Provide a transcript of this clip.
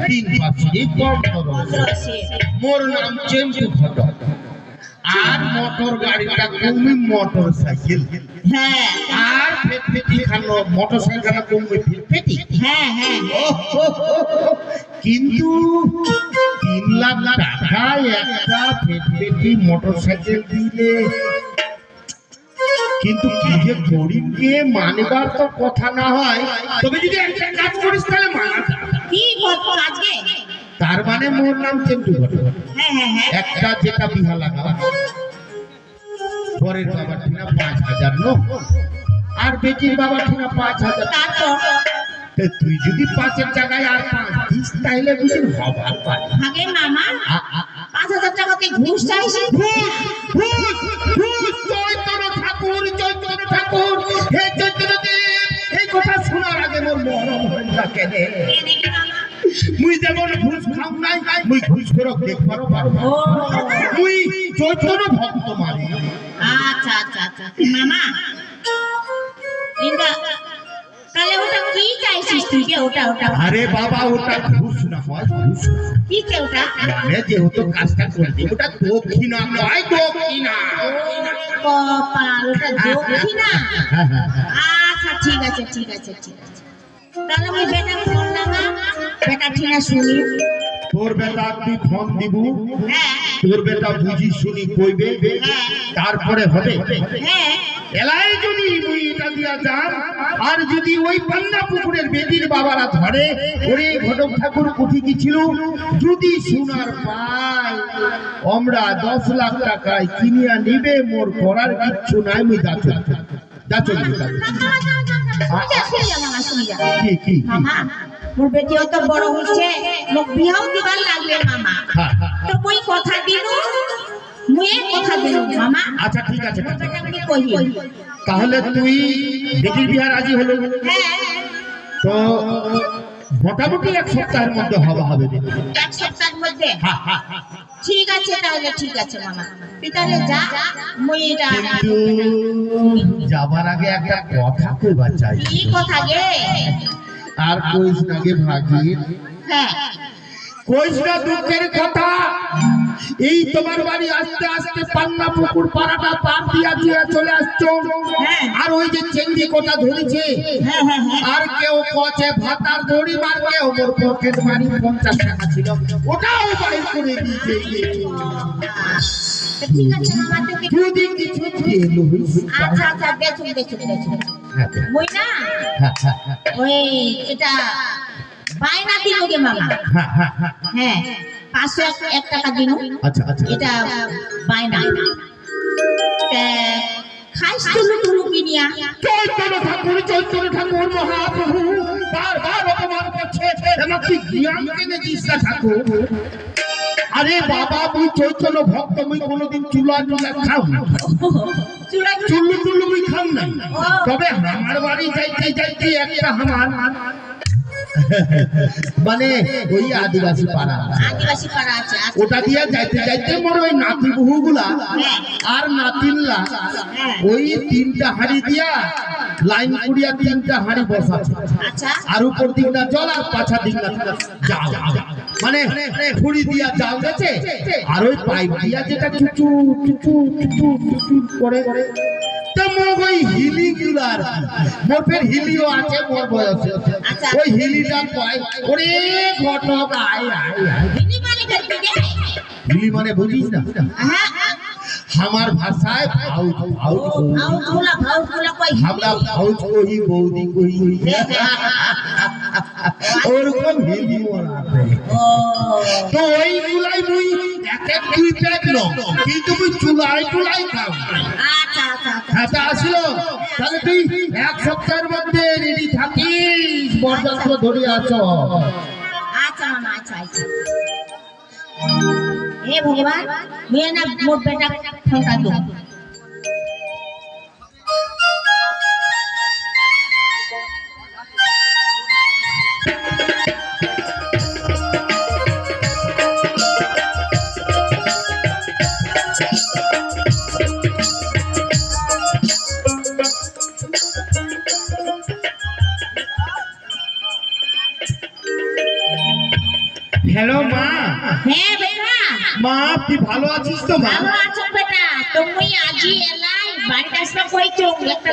তিন পাশে মোর নাম চেম্পু ঘটক আর মোটর গাড়িটা কমই মোটর সাইকেল হ্যাঁ আর ফেটফেটি খানো মোটর সাইকেল কমই ফেটফেটি হ্যাঁ হ্যাঁ কিন্তু 3 লাখ টাকা একটা ফেটফেটি মোটর সাইকেল দিলে কিন্তু কি যে গরিবকে মানবার তো কথা না হয় তবে যদি একটা কাজ করিস তাহলে মানা কি করব আজকে তার মানে মোর নাম চেম্পু ঘটক হ্যাঁ হ্যাঁ হ্যাঁ একটা যেটা বিহা লাগা পরের বাবা ঠিনা 5000 নো আর বেটির বাবা ঠিনা 5000 তারপর তুই যদি 5 এর জায়গায় আর 5 দিস তাহলে বুঝিস হবার পারে আগে মামা 5000 টাকাতে ঘুষ চাইছি চৈতন্য ঠাকুর হে চৈতন্য দেব এই কথা শোনার আগে মোর মরণ হয়ে থাকে রে মুই যেমন ঘুষ খাও নাই মুই ঘুষ করক দেখবার পারবো মুই চৈতন্য ভক্ত মানি আচ্ছা আচ্ছা আচ্ছা মামা ইন্দা তাহলে ওটা কি চাইছিস তুই যে ওটা ওটা আরে বাবা ওটা ঘুষ না হয় ঘুষ কি কে ওটা জানে যেহেতু কাজটা করবি ওটা দক্ষিণা নয় দক্ষিণা কপাল ওটা দক্ষিণা আচ্ছা ঠিক আছে ঠিক আছে ঠিক আছে তাহলে আমি বেটা ফোন লাগা বেটা ঠিনা শুনি তোর বেটা তুই ফোন দিব হ্যাঁ তোর বেটা বুঝি শুনি কইবে তারপরে হবে হ্যাঁ এলাই যদি মুই এটা দিয়া যান আর যদি ওই পান্না পুকুরের বেদির বাবারা ধরে ওরে ঘটক ঠাকুর কুঠি কি ছিল যদি সোনার পাই আমরা 10 লাখ টাকায় কিনিয়া নিবে মোর করার কিচ্ছু নাই মুই যাচ্ছি কি মামা মোর বেটিও তো বড় হচ্ছে লোক বিয়াও দিবার লাগবে মামা তো কই কথা দিনু মুই কথা দিনু মামা আচ্ছা ঠিক আছে আমি কই তাহলে তুই বেটির বিয়া রাজি হলো হ্যাঁ তো মোটামুটি 1 সপ্তাহের মধ্যে হবে 1 সপ্তাহের মধ্যে ঠিক আছে তাহলে ঠিক আছে মামা পিতারে যা মুই এটা কিন্তু যাবার আগে একটা কথা কইবার চাই কি কথা গে আর কইস না গে ভাগি হ্যাঁ কইস না দুঃখের কথা এই তোমার বাড়ি আস্তে আস্তে পান্না পুকুর পাড়াটা পার দিয়া দিয়ে চলে আসছো আর ওই যে চেঙ্গি কোটা ধরেছে আর কেউ কচে ভাতার দড়ি মার কেউ মোর পকেট মারি 50 টাকা ছিল ওটাও বাইর করে দিয়েছে ঠিক আছে মামা তুই যদি কিছু দিলো আচ্ছা আচ্ছা দেখুন মুই না ওই এটা বাইনা দিলোগে মামা হ্যাঁ 501 টাকা দিনু আচ্ছা আচ্ছা এটা বাইনা খাইস তুলু কিনিয়া চৈতন্য ঠাকুর মহাপ্রভু বারবার অপমান করছে আমাকে জ্ঞান কেনে দিস না ঠাকুর আরে বাবা মুই চৈতন্য ভক্ত মুই কোনোদিন চুলা খাও চুল্লু মুই খাও না তবে আমার বাড়ি যাইতে একটা আমার মানে ওই আদিবাসী পাড়া আছে ওটা দিয়া যাইতে মোর ওই নাতি বহুগুলা আর নাতিনলা ওই 3টা হাড়ি দিয়া লাইন কুড়িয়া 3টা হাড়ি বসাছে আর উপর দিকটা জল আর পাছা দিকটা জাল মানে খুঁড়ি দিয়া জাল গেছে আর ওই পাইপ দিয়া যেটা চুচু চুচু চুচু চুচু করে ওই হিলি গুলার মোর ফের হিলিও আছে মোর বয়সে ওই হিলিটা কয় ওরে ঘটক আয় হিলি মানে বুঝিস না আমার ভাষায় আমরা ভাউজ কহি বৌদি কহি ওরকম হিলি মোরা তো ওইগুলাই মুই এক দুই প্যাক নো কিন্তু মুই চুলাই খাও হাতে আসলো তাহলে তুই 1 সপ্তাহের মধ্যে রেডি থাকিস বরযাত্র ধরে আছো আচ্ছা মামা আচ্ছা हे भगवान मैं ना मोर बेटा ठंडा दो হ্যালো মা। হ্যাঁ বেটা, মা তুই ভালো আছিস তো মা? ভালো আছো বেটা? তুমি আজি এলাই বাড়িতে আসবা কইছো একটা